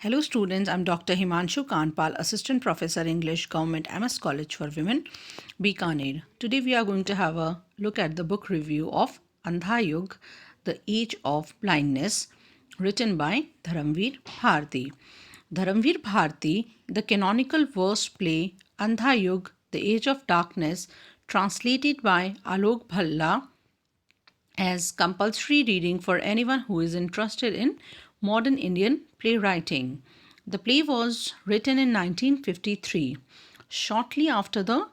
Hello students, I'm Dr. Himanshu Kandpal, Assistant Professor English, Government MS College for Women, Bikaner. Today we are going to have a look at the book review of Andha Yug, The Age of Blindness, written by Dharamvir Bharati. Dharamvir Bharati, the canonical verse play Andha Yug, The Age of Darkness, translated by Alok Bhalla, as compulsory reading for anyone who is interested in modern Indian playwriting. The play was written in 1953, shortly after the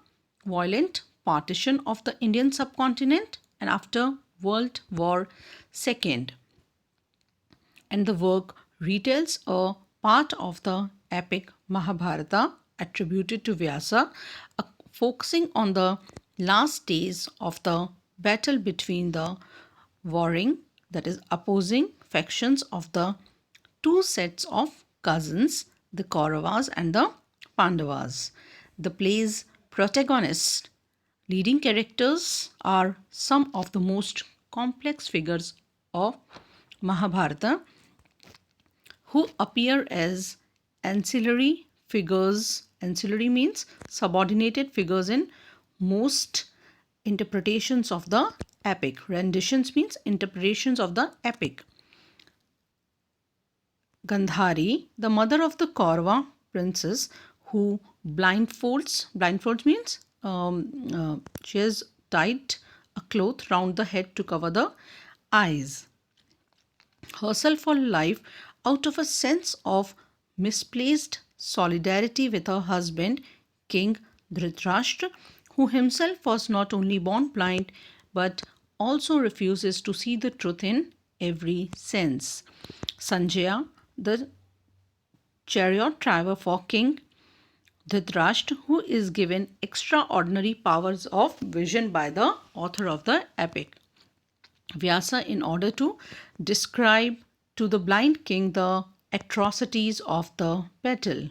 violent partition of the Indian subcontinent and after World War II. And the work retells a part of the epic Mahabharata attributed to Vyasa, focusing on the last days of the battle between the warring, that is, opposing factions of the two sets of cousins, the Kauravas and the Pandavas. The play's protagonists, leading characters, are some of the most complex figures of Mahabharata who appear as ancillary figures. Ancillary means subordinated figures in most interpretations of the epic. Renditions means interpretations of the epic. Gandhari, the mother of the Kaurava princess, who blindfolds means she has tied a cloth round the head to cover the eyes, herself for life out of a sense of misplaced solidarity with her husband, King Dhritarashtra, who himself was not only born blind but also refuses to see the truth in every sense. Sanjaya, the chariot driver for King Dhritarashtra, who is given extraordinary powers of vision by the author of the epic Vyasa, in order to describe to the blind king the atrocities of the battle.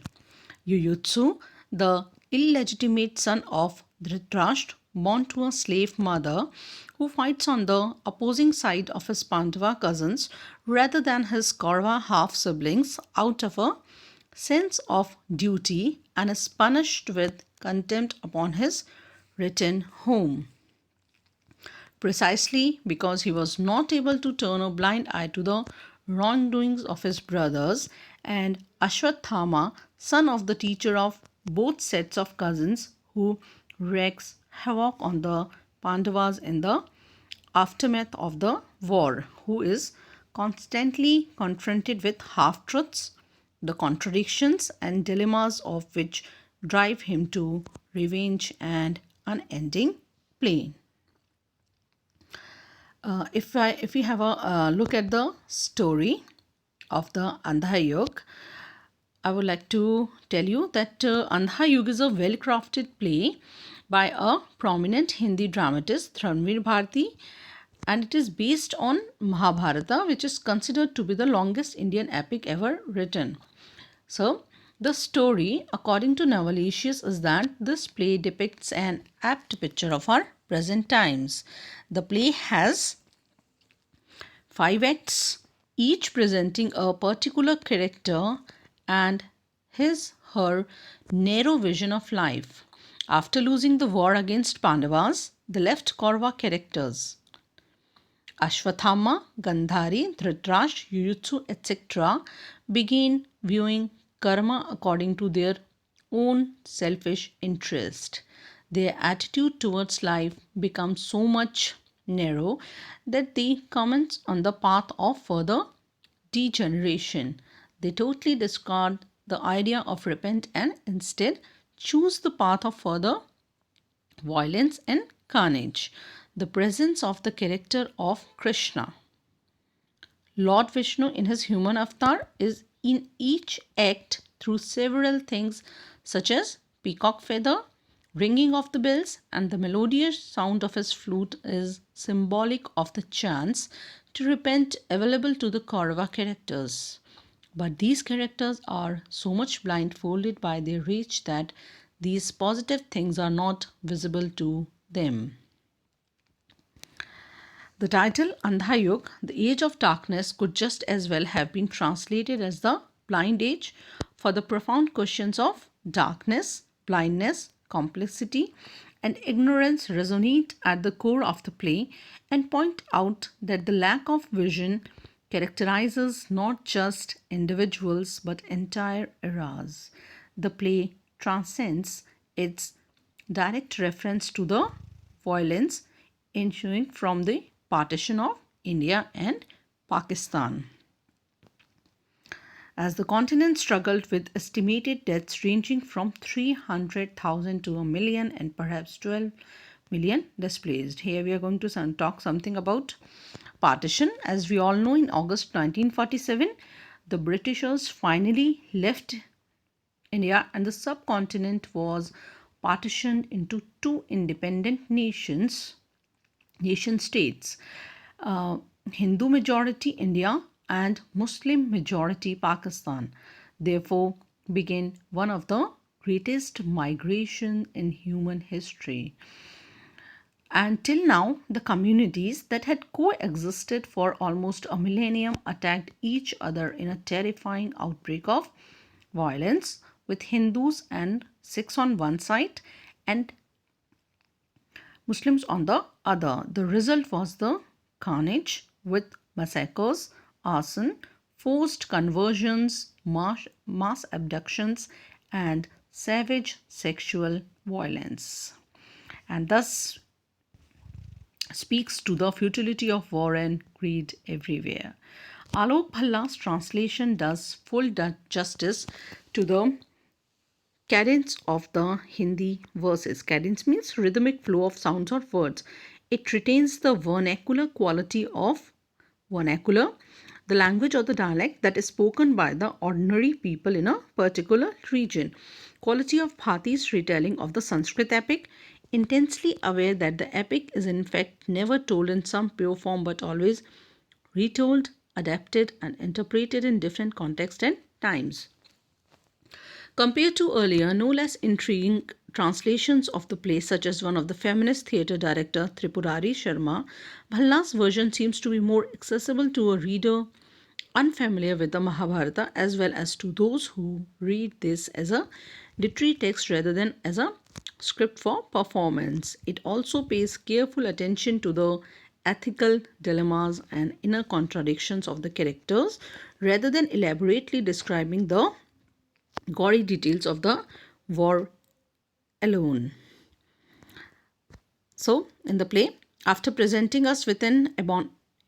Yuyutsu, the illegitimate son of Dhritarashtra, born to a slave mother, who fights on the opposing side of his Pandava cousins rather than his Kaurava half siblings out of a sense of duty, and is punished with contempt upon his return home, precisely because he was not able to turn a blind eye to the wrongdoings of his brothers. And Ashwathama, son of the teacher of both sets of cousins, who wreaks havoc on the Pandavas in the aftermath of the war, who is constantly confronted with half truths, the contradictions and dilemmas of which drive him to revenge and unending pain. If we have a look at the story of the Andha Yug, I would like to tell you that Andha Yug is a well-crafted play by a prominent Hindi dramatist, Dharamvir Bharati, and it is based on Mahabharata, which is considered to be the longest Indian epic ever written. So, the story, according to Novelicious, is that this play depicts an apt picture of our present times. The play has 5 acts, each presenting a particular character and her narrow vision of life. After losing the war against Pandavas, the left Kaurava characters Ashwathama, Gandhari, Dhritarashtra, Yuyutsu, etc. begin viewing karma according to their own selfish interest. Their attitude towards life becomes so much narrow that they commence on the path of further degeneration. They totally discard the idea of repent and instead choose the path of further violence and carnage. The presence of the character of Krishna, Lord Vishnu in his human avatar, is in each act through several things such as peacock feather, ringing of the bells, and the melodious sound of his flute is symbolic of the chance to repent available to the Kaurava characters. But these characters are so much blindfolded by their rage that these positive things are not visible to them. The title Andha Yug, The Age of Darkness, could just as well have been translated as the blind age, for the profound questions of darkness, blindness, complexity, and ignorance resonate at the core of the play and point out that the lack of vision characterizes not just individuals but entire eras. The play transcends its direct reference to the violence ensuing from the partition of India and Pakistan. As the continent struggled with estimated deaths ranging from 300,000 to a million and perhaps 12 million displaced. Here we are going to talk something about partition. As we all know, in August 1947, the Britishers finally left India and the subcontinent was partitioned into two independent nation states, uh, Hindu majority India and Muslim majority Pakistan. Therefore, began one of the greatest migration in human history. Until now, the communities that had coexisted for almost a millennium attacked each other in a terrifying outbreak of violence, with Hindus and Sikhs on one side and Muslims on the other. The result was the carnage with massacres, arson, forced conversions, mass abductions, and savage sexual violence. And thus speaks to the futility of war and greed everywhere. Alok Bhalla's translation does full justice to the cadence of the Hindi verses. Cadence means rhythmic flow of sounds or words. It retains the vernacular quality of vernacular, the language or the dialect that is spoken by the ordinary people in a particular region. Quality of Bharati's retelling of the Sanskrit epic, intensely aware that the epic is in fact never told in some pure form but always retold, adapted, and interpreted in different contexts and times. Compared to earlier, no less intriguing translations of the play, such as one of the feminist theatre director Tripurari Sharma, Bhalla's version seems to be more accessible to a reader unfamiliar with the Mahabharata as well as to those who read this as a literary text rather than as a script for performance. It also pays careful attention to the ethical dilemmas and inner contradictions of the characters rather than elaborately describing the gory details of the war alone. So, in the play, after presenting us with an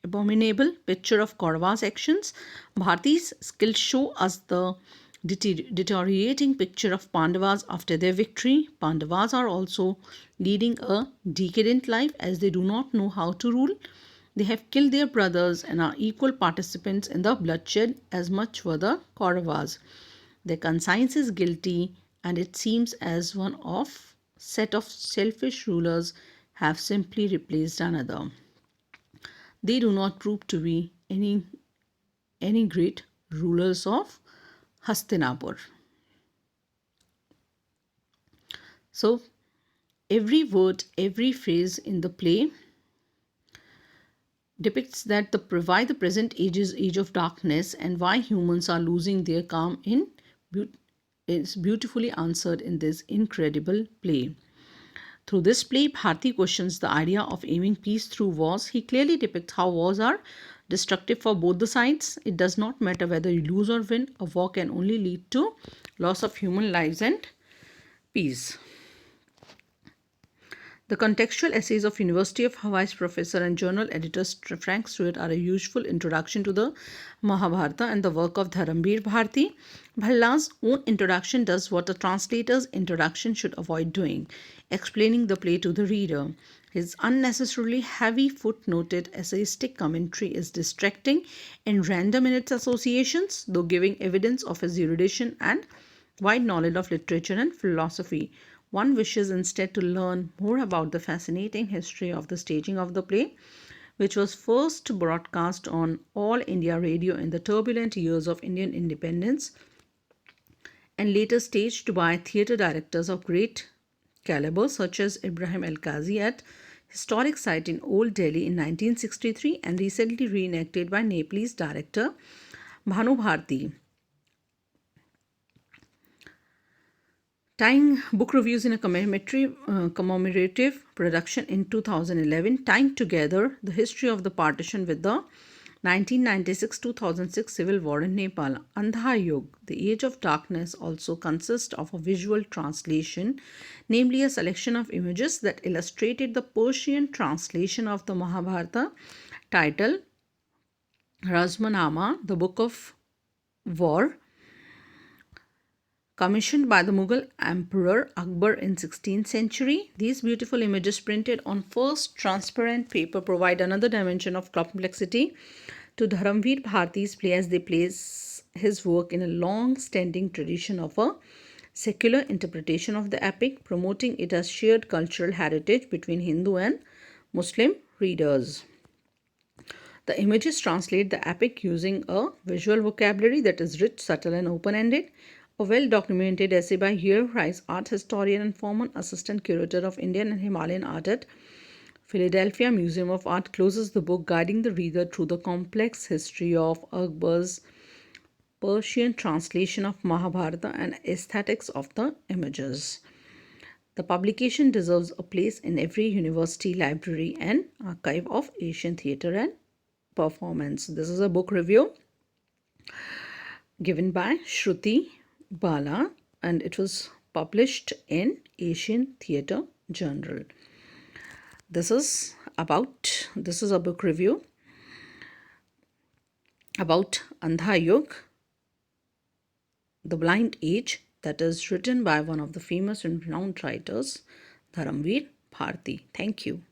abominable picture of Kaurava's actions, Bharati's skills show us the deteriorating picture of Pandavas after their victory. Pandavas are also leading a decadent life as they do not know how to rule. They have killed their brothers and are equal participants in the bloodshed as much were the Kauravas. Their conscience is guilty, and it seems as one of set of selfish rulers have simply replaced another. They do not prove to be any great rulers of Hastinapur. So, every word, every phrase in the play depicts that why the present age is age of darkness and why humans are losing their calm is beautifully answered in this incredible play. Through this play, Bharati questions the idea of aiming peace through wars. He clearly depicts how wars are destructive for both the sides. It does not matter whether you lose or win. A war can only lead to loss of human lives and peace. The contextual essays of University of Hawaii's professor and journal editor Frank Stewart are a useful introduction to the Mahabharata and the work of Dharamvir Bharati. Bhalla's own introduction does what a translator's introduction should avoid doing, explaining the play to the reader. His unnecessarily heavy footnoted essayistic commentary is distracting and random in its associations, though giving evidence of his erudition and wide knowledge of literature and philosophy. One wishes instead to learn more about the fascinating history of the staging of the play, which was first broadcast on All India Radio in the turbulent years of Indian independence and later staged by theatre directors of great caliber such as Ibrahim El-Qazi at historic site in Old Delhi in 1963 and recently reenacted by Nepalese director Bhanu Bharti Tying book reviews in a commemorative production in 2011, tying together the history of the partition with the 1996-2006 civil war in Nepal. Andha Yug, the Age of Darkness, also consists of a visual translation, namely a selection of images that illustrated the Persian translation of the Mahabharata, titled Razmanama, the Book of War, commissioned by the Mughal Emperor Akbar in 16th century. These beautiful images printed on first transparent paper provide another dimension of complexity to Dharamvir Bharati's play, as they place his work in a long-standing tradition of a secular interpretation of the epic, promoting it as shared cultural heritage between Hindu and Muslim readers. The images translate the epic using a visual vocabulary that is rich, subtle, and open ended. A well documented essay by Here Rice, art historian and former assistant curator of Indian and Himalayan art at Philadelphia Museum of Art, closes the book, guiding the reader through the complex history of Akbar's Persian translation of Mahabharata and aesthetics of the images. The publication deserves a place in every university library and archive of Asian theatre and performance. This is a book review given by Shruti Bala, and it was published in Asian Theatre Journal. This is a book review about Andha Yug, the Blind Age, that is written by one of the famous and renowned writers, Dharamvir Bharati. Thank you.